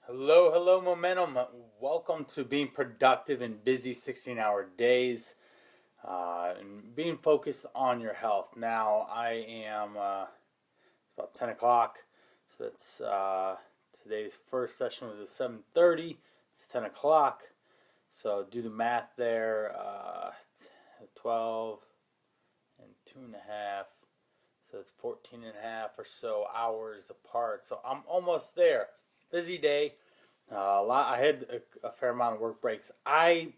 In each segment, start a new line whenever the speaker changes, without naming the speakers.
Hello, hello, momentum. Welcome to being productive in busy 16-hour days and being focused on your health. Now, I am it's about 10 o'clock, so that's today's first session was at 7:30. It's 10 o'clock, so do the math there. 12 and 2.5, so it's 14 and a half or so hours apart. So I'm almost there. Busy day. I had a fair amount of work breaks. I've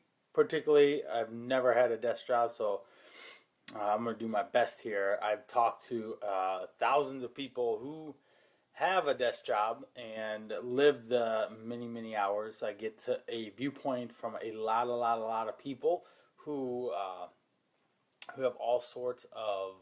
never had a desk job, so I'm going to do my best here. I've talked to thousands of people who have a desk job and live the many, many hours. I get to a viewpoint from a lot of people who have all sorts of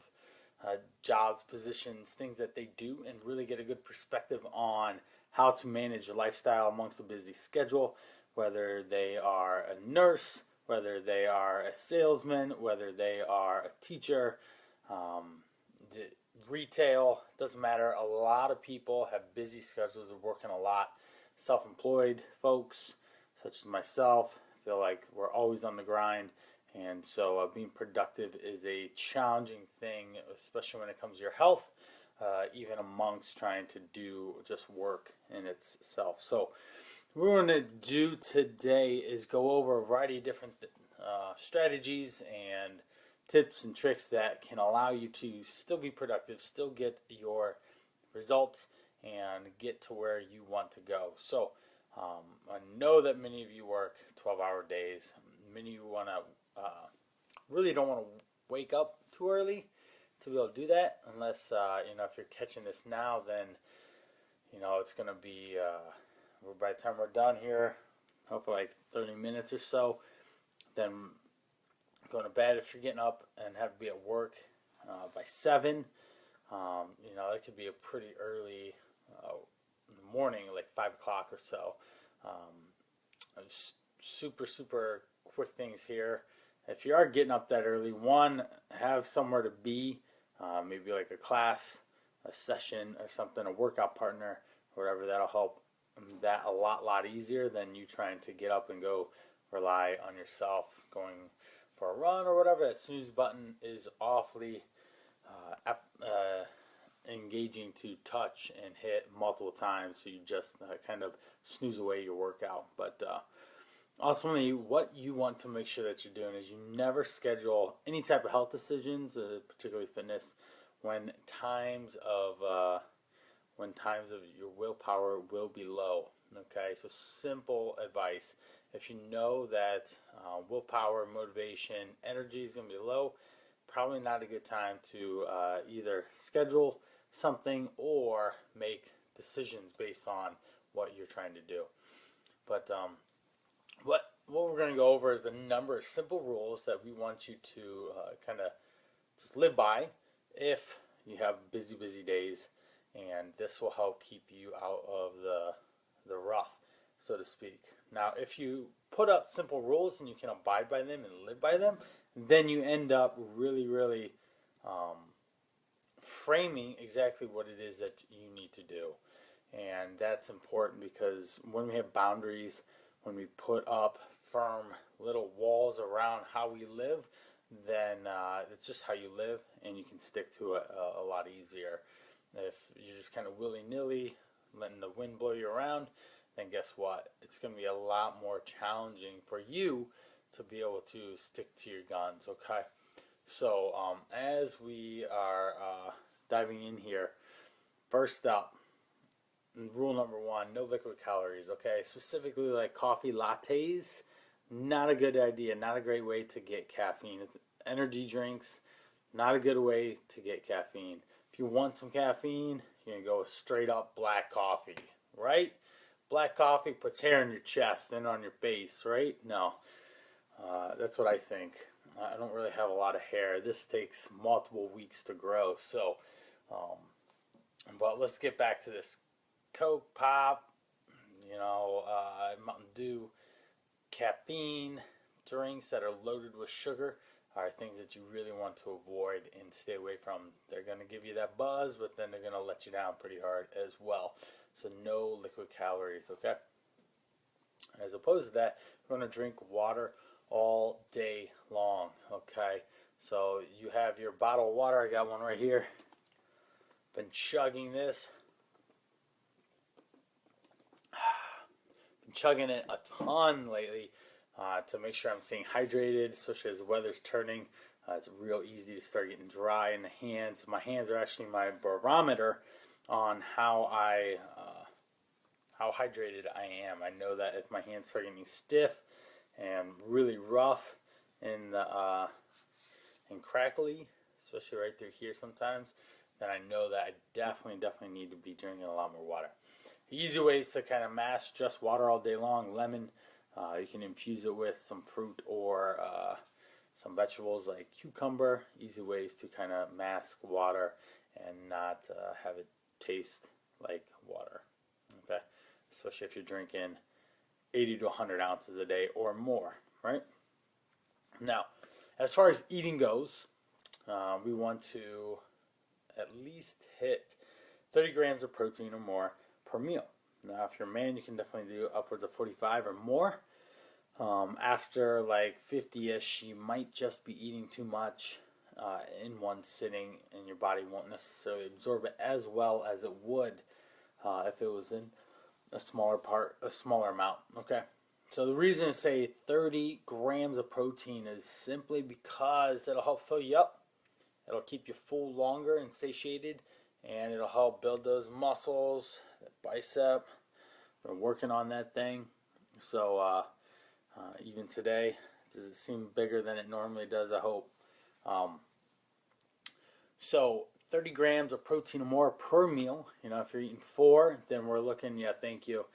jobs, positions, things that they do, and really get a good perspective on how to manage a lifestyle amongst a busy schedule, whether they are a nurse, whether they are a salesman, whether they are a teacher, um, retail, doesn't matter. A lot of people have busy schedules, they're working a lot. Self-employed folks, such as myself, feel like we're always on the grind. And so being productive is a challenging thing, especially when it comes to your health, even amongst trying to do just work in itself. So what we're going to do today is go over a variety of different strategies and tips and tricks that can allow you to still be productive, still get your results, and get to where you want to go. So I know that many of you work 12-hour days. Many of you want to really don't want to wake up too early to be able to do that, unless if you're catching this now, then it's going to be by the time we're done here, hopefully like 30 minutes or so, then going to bed. If you're getting up and have to be at work by 7, that could be a pretty early in the morning, like 5 o'clock or so. Super quick things here. If you are getting up that early, one, have somewhere to be, maybe like a class, a session or something, a workout partner, whatever. That'll help that a lot easier than you trying to get up and go rely on yourself going for a run or whatever. That snooze button is awfully engaging to touch and hit multiple times, so you just kind of snooze away your workout. But ultimately, what you want to make sure that you're doing is you never schedule any type of health decisions, particularly fitness, when times of your willpower will be low. Okay, so simple advice: if you know that willpower, motivation, energy is going to be low, probably not a good time to either schedule something or make decisions based on what you're trying to do. But what we're going to go over is a number of simple rules that we want you to kind of just live by if you have busy days, and this will help keep you out of the rough, so to speak. Now, if you put up simple rules and you can abide by them and live by them, then you end up really framing exactly what it is that you need to do. And that's important because when we have boundaries, when we put up firm little walls around how we live, then it's just how you live, and you can stick to it a lot easier. If you're just kind of willy-nilly letting the wind blow you around, then guess what? It's going to be a lot more challenging for you to be able to stick to your guns, okay? So as we are diving in here, first up, rule number 1, no liquid calories, okay? Specifically like coffee lattes, not a good idea, not a great way to get caffeine. Energy drinks, not a good way to get caffeine. If you want some caffeine, you're going to go straight up black coffee, right? Black coffee puts hair on your chest and on your face, right? No, that's what I think. I don't really have a lot of hair. This takes multiple weeks to grow, so but let's get back to this Coke, Pop, Mountain Dew, caffeine drinks that are loaded with sugar are things that you really want to avoid and stay away from. They're going to give you that buzz, but then they're going to let you down pretty hard as well. So no liquid calories, okay? As opposed to that, we're going to drink water all day long. Okay, so you have your bottle of water. I got one right here. Been chugging this. Been chugging it a ton lately to make sure I'm staying hydrated, especially as the weather's turning. It's real easy to start getting dry in the hands. My hands are actually my barometer on how hydrated I am. I know that if my hands start getting stiff and really rough and crackly, especially right through here sometimes, then I know that I definitely need to be drinking a lot more water. Easy ways to kind of mask just water all day long. Lemon, you can infuse it with some fruit or some vegetables like cucumber. Easy ways to kind of mask water and not have it taste like water. Okay, especially if you're drinking 80 to 100 ounces a day or more, right? Now, as far as eating goes, we want to at least hit 30 grams of protein or more per meal. Now, if you're a man, you can definitely do upwards of 45 or more. After like 50-ish, you might just be eating too much in one sitting, and your body won't necessarily absorb it as well as it would if it was in a smaller amount. Okay, so the reason to say 30 grams of protein is simply because it'll help fill you up. It'll keep you full longer and satiated, and it'll help build those muscles, that bicep. We're working on that thing. So even today, does it seem bigger than it normally does? I hope. So 30 grams of protein or more per meal. You know, if you're eating 4, then we're looking. Yeah, thank you.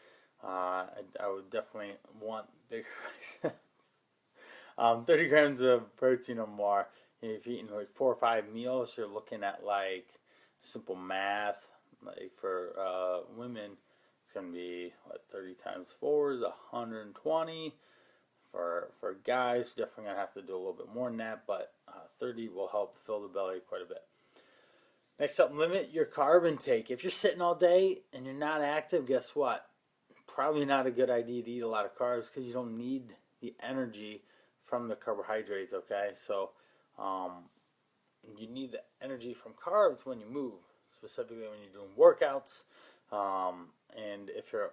I would definitely want bigger. 30 grams of protein or more. If you're eating like 4 or 5 meals, you're looking at like simple math. Like for women, it's going to be what, 30 times 4 is 120. For guys, definitely going to have to do a little bit more than that, but 30 will help fill the belly quite a bit. Next up, limit your carb intake. If you're sitting all day and you're not active, guess what? Probably not a good idea to eat a lot of carbs because you don't need the energy from the carbohydrates, okay? So you need the energy from carbs when you move, specifically when you're doing workouts. And if you're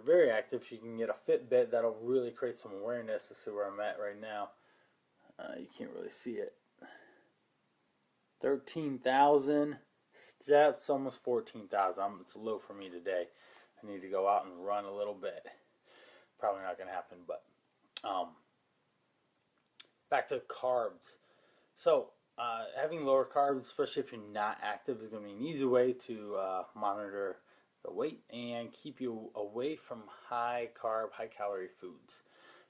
very active, you can get a Fitbit that'll really create some awareness to see where I'm at right now. You can't really see it. 13,000 steps, almost 14,000. It's low for me today. I need to go out and run a little bit. Probably not going to happen, but back to carbs. So having lower carbs, especially if you're not active, is going to be an easy way to monitor the weight and keep you away from high carb, high calorie foods.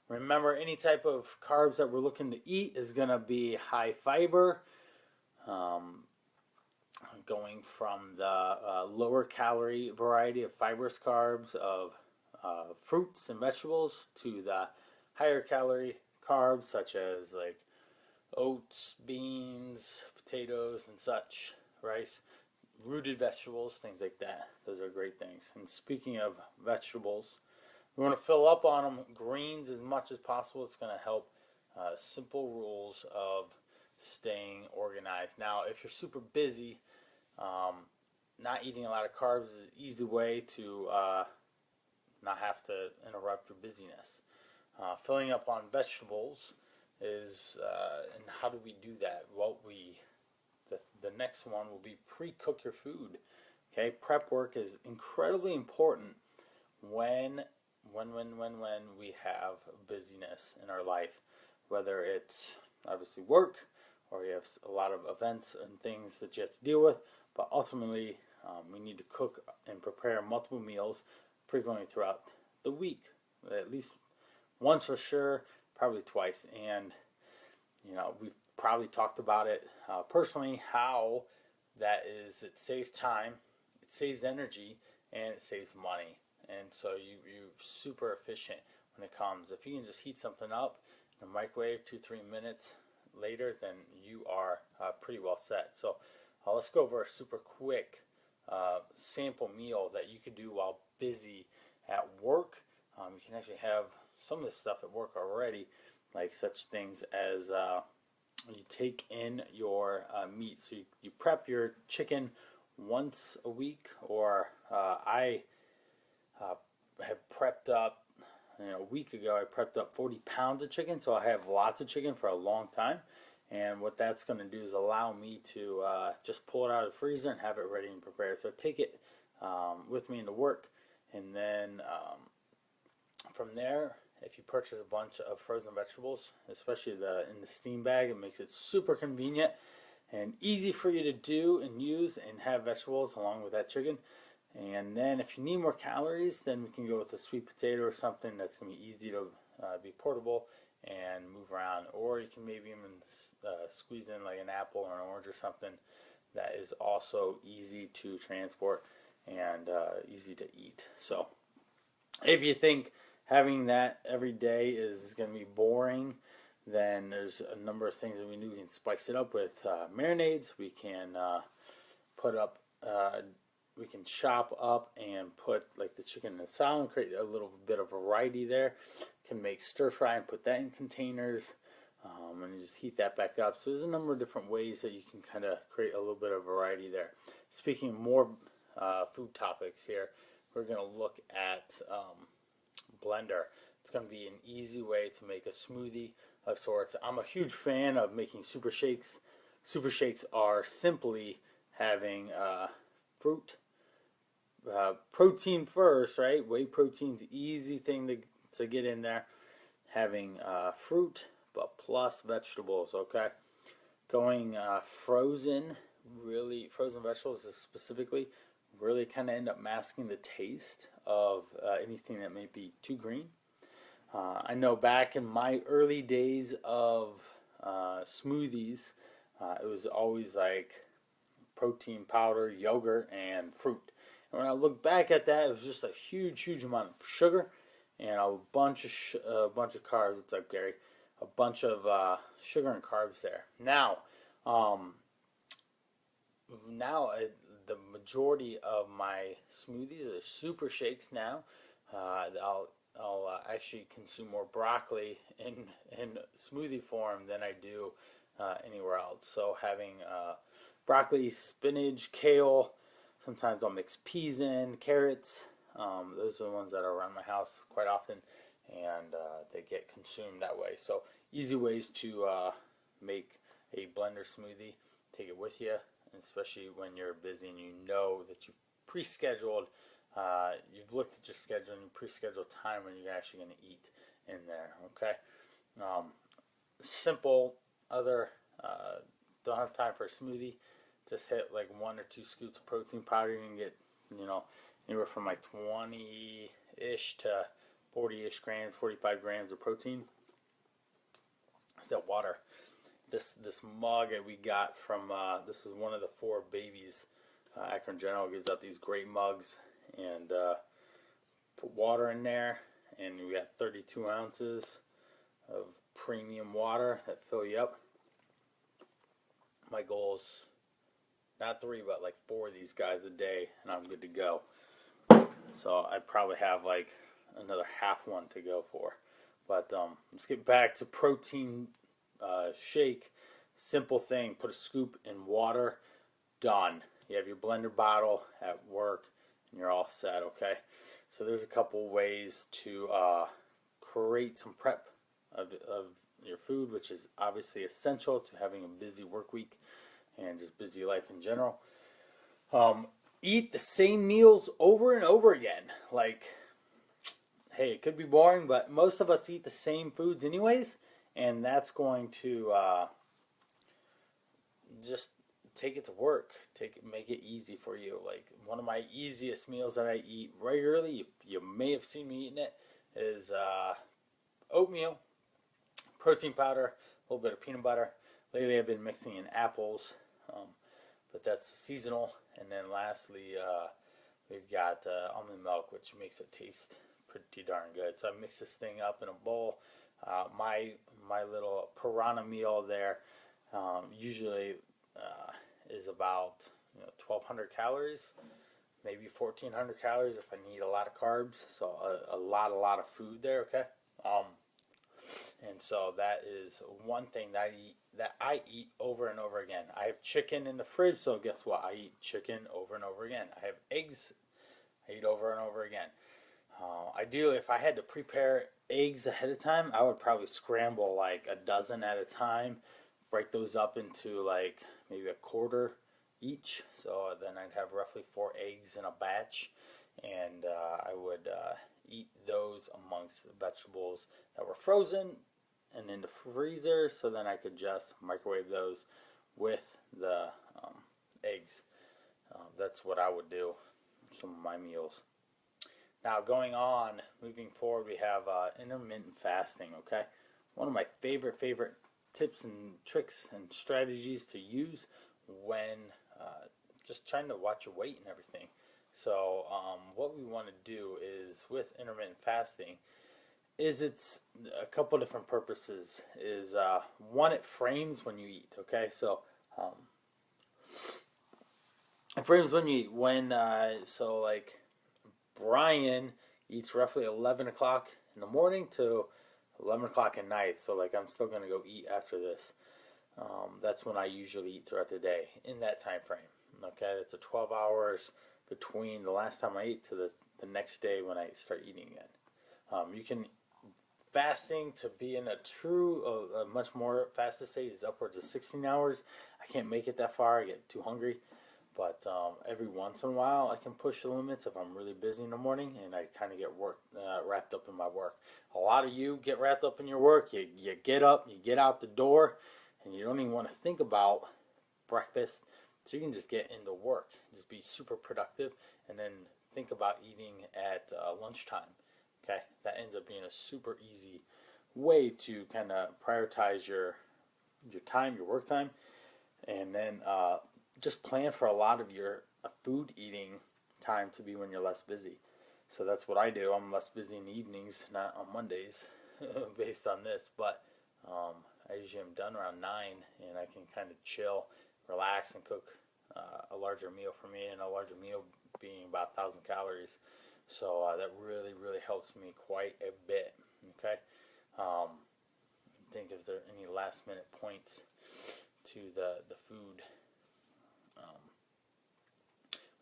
Remember, any type of carbs that we're looking to eat is going to be high fiber, going from the lower calorie variety of fibrous carbs of fruits and vegetables to the higher calorie carbs such as like oats, beans, potatoes, and such, rice, rooted vegetables, things like that. Those are great things. And speaking of vegetables, we want to fill up on them, greens as much as possible. It's going to help. Simple rules of staying organized. Now, if you're super busy, not eating a lot of carbs is an easy way to not have to interrupt your busyness. Filling up on vegetables is, and how do we do that? Well, the next one will be pre-cook your food. Okay, prep work is incredibly important when we have busyness in our life, whether it's obviously work or you have a lot of events and things that you have to deal with. But ultimately, we need to cook and prepare multiple meals frequently throughout the week, at least once for sure, probably twice. And you know, we've probably talked about it personally, how that is, it saves time, it saves energy, and it saves money. And so you're super efficient when it comes. If you can just heat something up in a microwave 2-3 minutes later, then you are pretty well set. So let's go over a super quick sample meal that you could do while busy at work You can actually have some of this stuff at work already, like such things as you take in your meat. So you prep your chicken once a week, or I have prepped up, a week ago I prepped up 40 pounds of chicken, so I have lots of chicken for a long time. And what that's going to do is allow me to just pull it out of the freezer and have it ready and prepared. So take it with me into work, and then from there, if you purchase a bunch of frozen vegetables, especially in the steam bag, it makes it super convenient and easy for you to do and use and have vegetables along with that chicken. And then if you need more calories, then we can go with a sweet potato or something that's going to be easy to be portable and move around. Or you can maybe even squeeze in like an apple or an orange or something that is also easy to transport and easy to eat. So if you think having that every day is going to be boring, then there's a number of things that we can spice it up with. Marinades, we can put up, we can chop up and put like the chicken in the salad, create a little bit of variety there. Can make stir fry and put that in containers, and you just heat that back up. So there's a number of different ways that you can kind of create a little bit of variety there. Speaking more food topics here, we're going to look at blender. It's going to be an easy way to make a smoothie of sorts. I'm a huge fan of making super shakes. Super shakes are simply having fruit, protein first, right? Whey protein's easy thing to get in there. Having fruit, but plus vegetables, okay? Going frozen vegetables specifically, really kind of end up masking the taste of anything that may be too green. I know back in my early days of smoothies, it was always like protein powder, yogurt, and fruit. And when I look back at that, it was just a huge, huge amount of sugar and a bunch of carbs. What's up, Gary? A bunch of sugar and carbs there. Now, the majority of my smoothies are super shakes now. I'll actually consume more broccoli in smoothie form than I do anywhere else. So having broccoli, spinach, kale. Sometimes I'll mix peas in, carrots. Those are the ones that are around my house quite often, and they get consumed that way. So easy ways to make a blender smoothie. Take it with you, especially when you're busy and you know that you've pre-scheduled. You've looked at your schedule and you pre-scheduled time when you're actually going to eat in there. Okay. Simple other. Don't have time for a smoothie. Just hit like 1 or 2 scoops of protein powder. You can get, anywhere from like 20-ish to 40-ish grams, 45 grams of protein. That water. This mug that we got from, this is one of the 4 babies. Akron General gives out these great mugs, and put water in there, and we got 32 ounces of premium water that fill you up. My goal is not 3, but like 4 of these guys a day, and I'm good to go. So I probably have like another half one to go for. But let's get back to protein shake. Simple thing: put a scoop in water. Done. You have your blender bottle at work, and you're all set. Okay. So there's a couple ways to create some prep of your food, which is obviously essential to having a busy work week and just busy life in general. Eat the same meals over and over again. Like, hey, it could be boring, but most of us eat the same foods anyways, and that's going to just take it to work. Make it easy for you. Like, one of my easiest meals that I eat regularly, you may have seen me eating it, is oatmeal, protein powder, a little bit of peanut butter. Lately I've been mixing in apples, but that's seasonal. And then lastly, we've got almond milk, which makes it taste pretty darn good. So I mix this thing up in a bowl. My little Parana meal there usually is about 1,200 calories. maybe 1,400 calories if I need a lot of carbs. So a lot of food there. Okay. Um, and so that is one thing that I eat over and over again. I have chicken in the fridge, so guess what? I eat chicken over and over again. I have eggs. I eat over and over again. Ideally, if I had to prepare eggs ahead of time, I would probably scramble like a dozen at a time, break those up into like maybe a quarter each. So then I'd have roughly 4 eggs in a batch, and I would eat those amongst the vegetables that were frozen and in the freezer. So then I could just microwave those with the eggs. That's what I would do. Some of my meals. Now, moving forward, we have intermittent fasting, okay? One of my favorite tips and tricks and strategies to use when just trying to watch your weight and everything. So, what we want to do is with intermittent fasting, it's a couple different purposes. One, it frames when you eat, okay? So, it frames when you eat. Like, Brian eats roughly 11 o'clock in the morning to 11 o'clock at night. So, like, I'm still going to go eat after this. That's when I usually eat throughout the day in that time frame. Okay, that's a 12 hours between the last time I ate to the next day when I start eating again. You can fasting to be in a much more fasted state is upwards of 16 hours. I can't make it that far. I get too hungry. But every once in a while, I can push the limits if I'm really busy in the morning and I kind of get wrapped up in my work. A lot of you get wrapped up in your work. You get up, you get out the door, and you don't even want to think about breakfast. So you can just get into work, just be super productive, and then think about eating at lunchtime. Okay, that ends up being a super easy way to kind of prioritize your time, your work time, and then just plan for a lot of your food eating time to be when you're less busy. So that's what I do. I'm less busy in the evenings, not on Mondays, based on this. But I usually am done around 9, and I can kind of chill, relax, and cook a larger meal for me, and a larger meal being about 1,000 calories. So that really helps me quite a bit. Okay. Think if there are any last minute points to the food.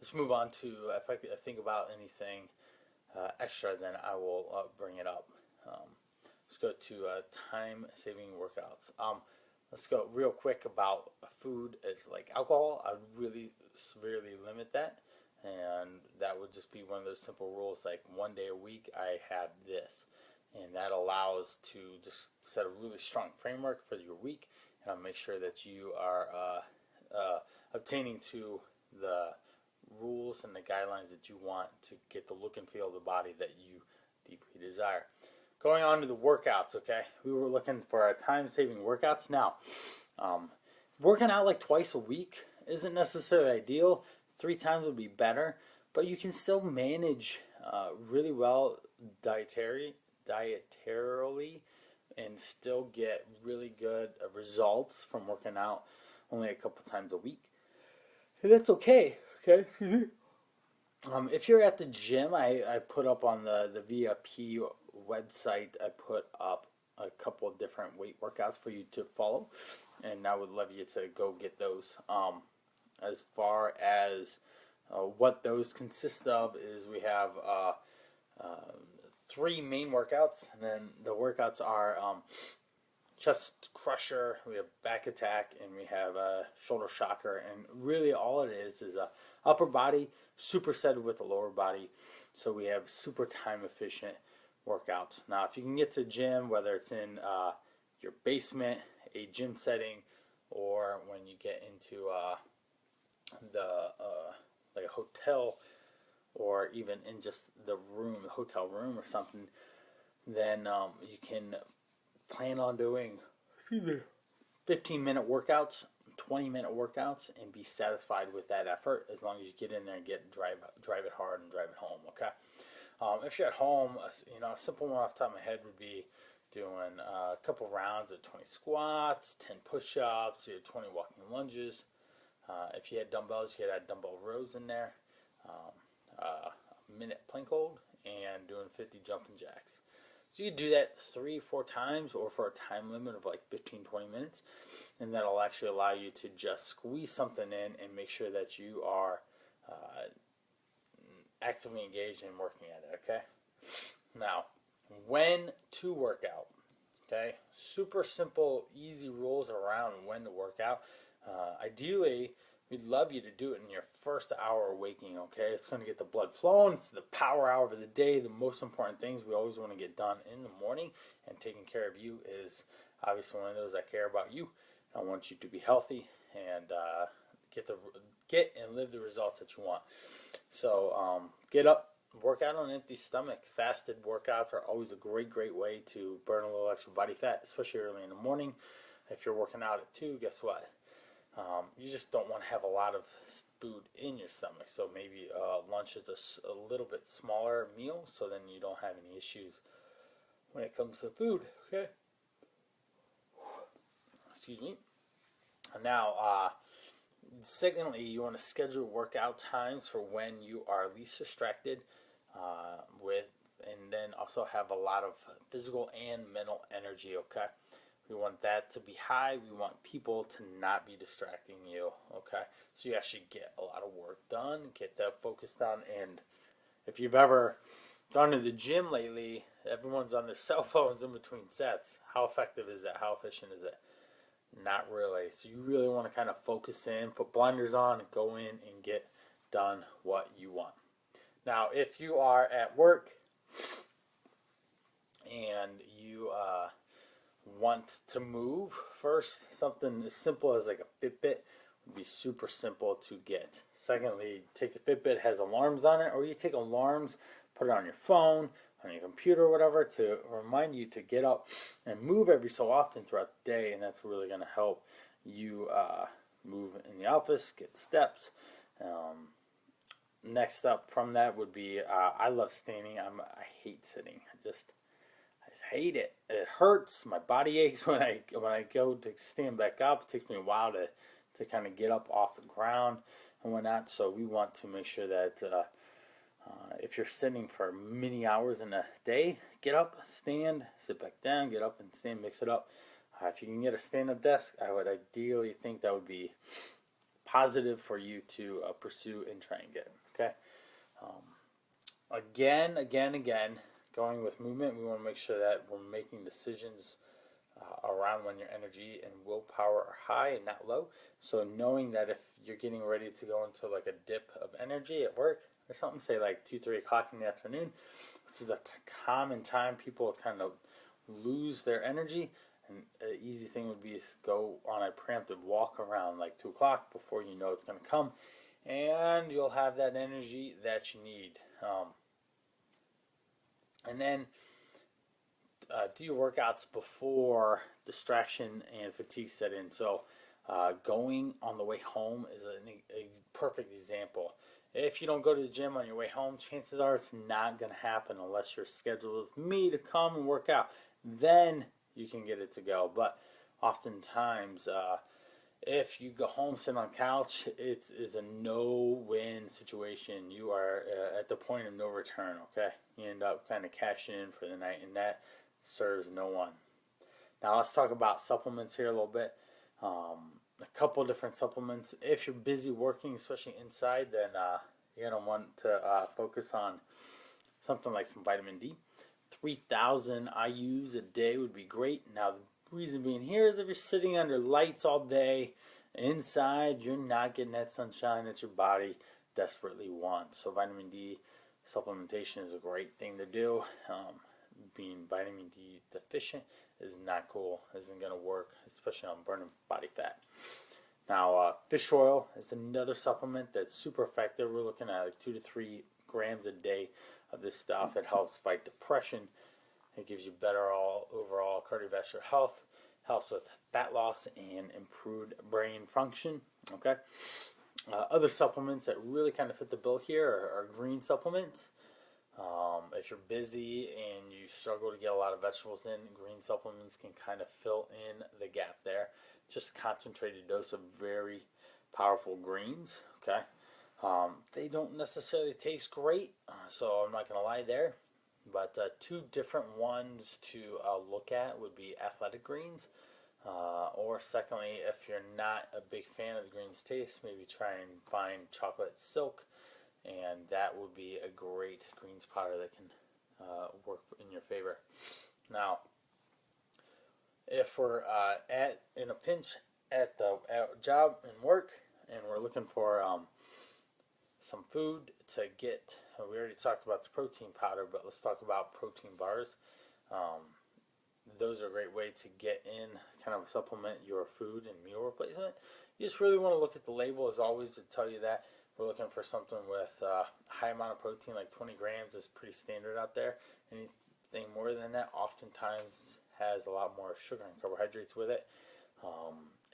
Let's move on to, if I think about anything extra, then I will bring it up. Let's go to time-saving workouts. Let's go real quick about food as like alcohol. I would really severely limit that, and that would just be one of those simple rules, like 1 day a week I have this, and that allows to just set a really strong framework for your week, and I'll make sure that you are obtaining to the rules and the guidelines that you want to get the look and feel of the body that you deeply desire. Going on to the workouts, okay? We were looking for our time-saving workouts. Now, working out like twice a week isn't necessarily ideal. 3 times would be better, but you can still manage really well dietarily and still get really good results from working out only a couple times a week. And that's okay. Okay, excuse me. If you're at the gym, I put up on the VIP website, I put up a couple of different weight workouts for you to follow, and I would love you to go get those. As far as what those consist of is we have 3 main workouts, and then the workouts are chest crusher, we have back attack, and we have a shoulder shocker. And really all it is a upper body supersetted with the lower body, so we have super time efficient workouts. Now if you can get to a gym, whether it's in your basement, a gym setting, or when you get into like a hotel, or even in just the hotel room or something, then you can plan on doing 15-minute workouts, 20-minute workouts, and be satisfied with that effort as long as you get in there and drive it hard and drive it home. Okay. If you're at home, a simple one off the top of my head would be doing a couple rounds of 20 squats, 10 push-ups, 20 walking lunges. If you had dumbbells, you could add dumbbell rows in there. a minute plank hold and doing 50 jumping jacks. So you do that 3-4 times, or for a time limit of like 15-20 minutes, and that'll actually allow you to just squeeze something in and make sure that you are actively engaged in working at it. Okay. Now, when to work out. Okay, super simple, easy rules around when to work out. Ideally, we'd love you to do it in your first hour of waking. Okay, it's going to get the blood flowing. It's the power hour of the day. The most important things we always want to get done in the morning, and taking care of you is obviously one of those. I care about you. I want you to be healthy and get and live the results that you want. So get up. Work out on an empty stomach. Fasted workouts are always a great way to burn a little extra body fat, especially early in the morning. If you're working out at 2, guess what? You just don't want to have a lot of food in your stomach. So maybe lunch is a little bit smaller meal, so then you don't have any issues when it comes to food. Okay. Excuse me. Now, secondly, you want to schedule workout times for when you are least distracted and then also have a lot of physical and mental energy. Okay, we want that to be high. We want people to not be distracting you. Okay, so you actually get a lot of work done, get that focused on. And if you've ever gone to the gym lately, everyone's on their cell phones in between sets. How effective is that? How efficient is it? Not really. So you really want to kind of focus in, put blinders on, and go in and get done what you want. Now, if you are at work and you want to move, first, something as simple as like a Fitbit would be super simple to get. Secondly, take the Fitbit, it has alarms on it, or you take alarms, put it on your phone, on your computer, or whatever, to remind you to get up and move every so often throughout the day, and that's really going to help you move in the office, get steps. Next up from that would be I love standing. I hate sitting. I just hate it. It hurts. My body aches when I go to stand back up. It takes me a while to kind of get up off the ground and whatnot. So we want to make sure that if you're sitting for many hours in a day, get up, stand, sit back down, get up and stand, mix it up. If you can get a stand-up desk, I would ideally think that would be positive for you to pursue and try and get. Okay. Again, going with movement, we want to make sure that we're making decisions around when your energy and willpower are high and not low. So knowing that if you're getting ready to go into like a dip of energy at work or something, say like 2-3 o'clock in the afternoon, this is a common time people kind of lose their energy. And an easy thing would be to go on a preemptive walk around like 2 o'clock before you know it's going to come, and you'll have that energy that you need. And then do your workouts before distraction and fatigue set in. So going on the way home is a perfect example. If you don't go to the gym on your way home, chances are it's not going to happen unless you're scheduled with me to come and work out. Then you can get it to go. But oftentimes, if you go home, sit on the couch, it is a no-win situation. You are at the point of no return, okay? You end up kind of cashing in for the night, and that serves no one. Now, let's talk about supplements here a little bit. A couple different supplements. If you're busy working, especially inside, then you're going to want to focus on something like some vitamin D. 3,000 IUs a day would be great. Now, the reason being here is if you're sitting under lights all day inside, you're not getting that sunshine that your body desperately wants. So vitamin D supplementation is a great thing to do. Being vitamin D deficient is not cool. Isn't going to work, especially on burning body fat. Now, fish oil is another supplement that's super effective. We're looking at like 2 to 3 grams a day of this stuff. It helps fight depression. It gives you better overall cardiovascular health. Helps with fat loss and improved brain function. Okay. Other supplements that really kind of fit the bill here are green supplements. If you're busy and you struggle to get a lot of vegetables in, green supplements can kind of fill in the gap there. Just a concentrated dose of very powerful greens. Okay. They don't necessarily taste great, so I'm not going to lie there. But two different ones to look at would be athletic greens, or secondly, if you're not a big fan of the greens taste, maybe try and find chocolate silk, and that would be a great greens powder that can work in your favor. Now, if we're at in a pinch at the job and work, and we're looking for some food to get, we already talked about the protein powder, but let's talk about protein bars. Um, those are a great way to get in, kind of supplement your food and meal replacement. You just really want to look at the label, as always, to tell you that we're looking for something with a high amount of protein, like 20 grams is pretty standard out there. Anything more than that oftentimes has a lot more sugar and carbohydrates with it.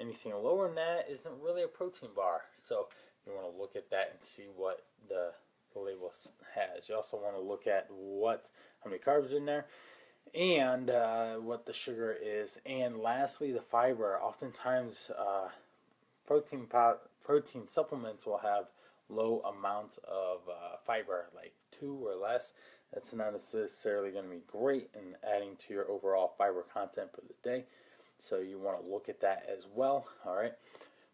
Anything lower than that isn't really a protein bar. So you want to look at that and see what the label has. You also want to look at how many carbs are in there, and what the sugar is. And lastly, the fiber. Oftentimes, protein supplements will have low amounts of fiber, like 2 or less. That's not necessarily going to be great in adding to your overall fiber content for the day. So you want to look at that as well. All right.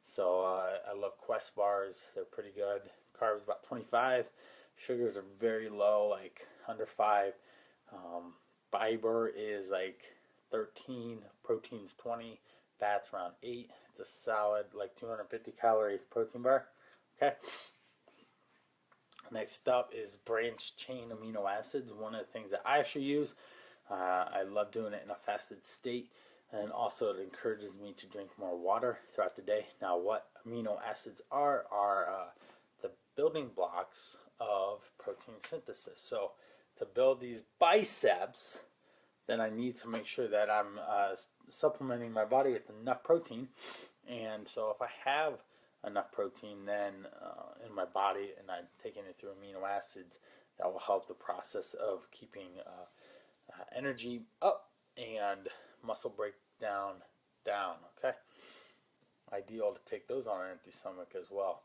So I love Quest bars. They're pretty good. Carbs about 25. Sugars are very low, like under 5. Fiber is like 13. Protein's 20. Fats around 8. It's a solid, like 250 calorie protein bar. Okay. Next up is branched chain amino acids. One of the things that I actually use. I love doing it in a fasted state. And also it encourages me to drink more water throughout the day. Now, what amino acids are the building blocks of protein synthesis. So to build these biceps, then I need to make sure that I'm supplementing my body with enough protein. And so if I have enough protein then in my body, and I'm taking it through amino acids, that will help the process of keeping energy up and muscle breakdown down. Okay, ideal to take those on an empty stomach as well.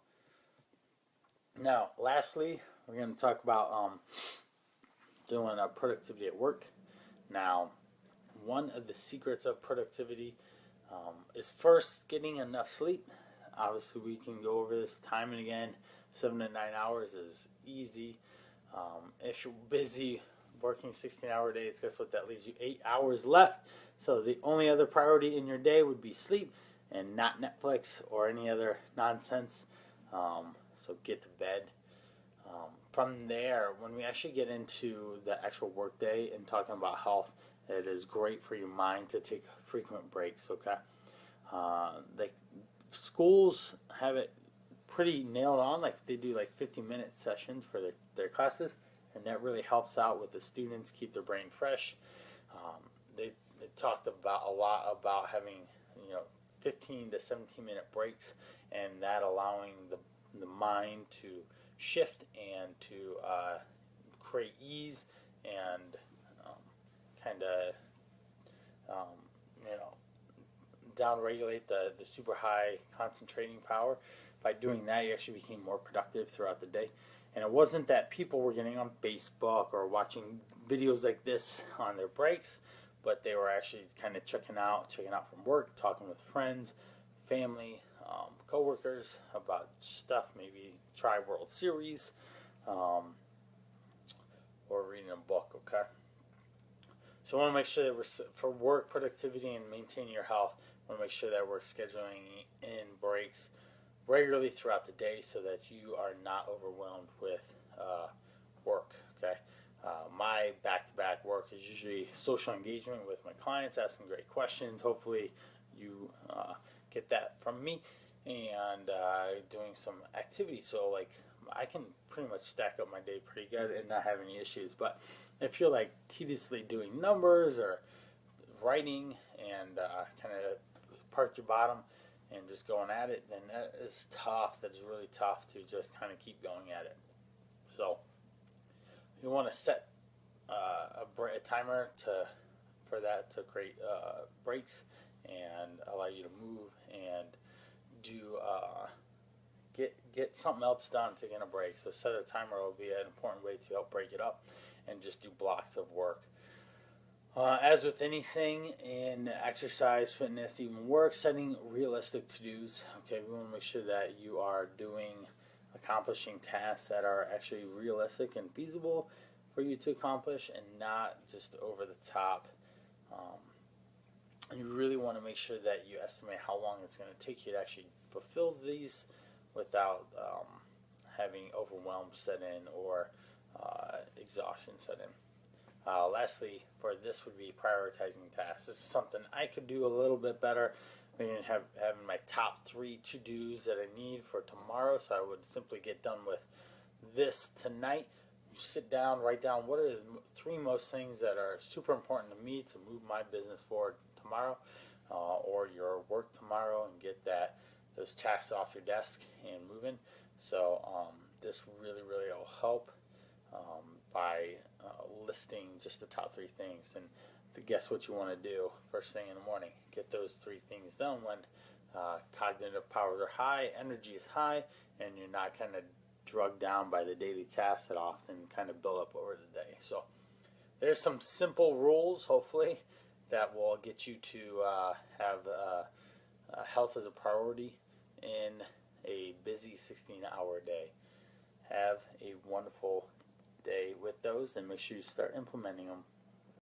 Now, lastly, we're going to talk about doing productivity at work. Now, one of the secrets of productivity is first getting enough sleep. Obviously, we can go over this time and again. 7 to 9 hours is easy. If you're busy working 16-hour days, guess what? That leaves you 8 hours left. So the only other priority in your day would be sleep and not Netflix or any other nonsense. So get to bed. From there, when we actually get into the actual workday and talking about health, it is great for your mind to take frequent breaks. Okay, schools have it pretty nailed on. Like they do like 50-minute sessions for their classes, and that really helps out with the students, keep their brain fresh. They talked about a lot about having 15 to 17-minute breaks, and that allowing the mind to shift and to create ease and kind of down regulate the super high concentrating power. By doing that, you actually became more productive throughout the day. And it wasn't that people were getting on Facebook or watching videos like this on their breaks, but they were actually kind of checking out from work, talking with friends, family, coworkers about stuff, maybe try World Series, or reading a book. Okay. So I want to make sure that for work productivity and maintaining your health, I want to make sure that we're scheduling in breaks regularly throughout the day so that you are not overwhelmed with work. Okay. My back-to-back work is usually social engagement with my clients, asking great questions. Hopefully you get that from me, and doing some activities. So like I can pretty much stack up my day pretty good and not have any issues. But if you're like tediously doing numbers or writing and kind of park your bottom and just going at it, then that is tough. That is really tough to just kind of keep going at it. So you want to set a timer for that to create breaks and allow you to move and do get something else done, taking a break. So set a timer will be an important way to help break it up and just do blocks of work. As with anything in exercise, fitness, even work, setting realistic to-dos. Okay, we want to make sure that you are accomplishing tasks that are actually realistic and feasible for you to accomplish, and not just over the top. Um, and you really want to make sure that you estimate how long it's going to take you to actually fulfill these without having overwhelm set in or exhaustion set in. Lastly, for this would be prioritizing tasks. This is something I could do a little bit better. Having my top 3 to-dos that I need for tomorrow, so I would simply get done with this tonight. You sit down, write down what are the 3 most things that are super important to me to move my business forward tomorrow, or your work tomorrow, and get those tasks off your desk and moving. So this really will help by listing just the top 3 things, and to guess what you want to do first thing in the morning. Get those 3 things done when cognitive powers are high, energy is high, and you're not kind of drugged down by the daily tasks that often kind of build up over the day. So there's some simple rules, hopefully, that will get you to have health as a priority in a busy 16-hour day. Have a wonderful day with those, and make sure you start implementing them.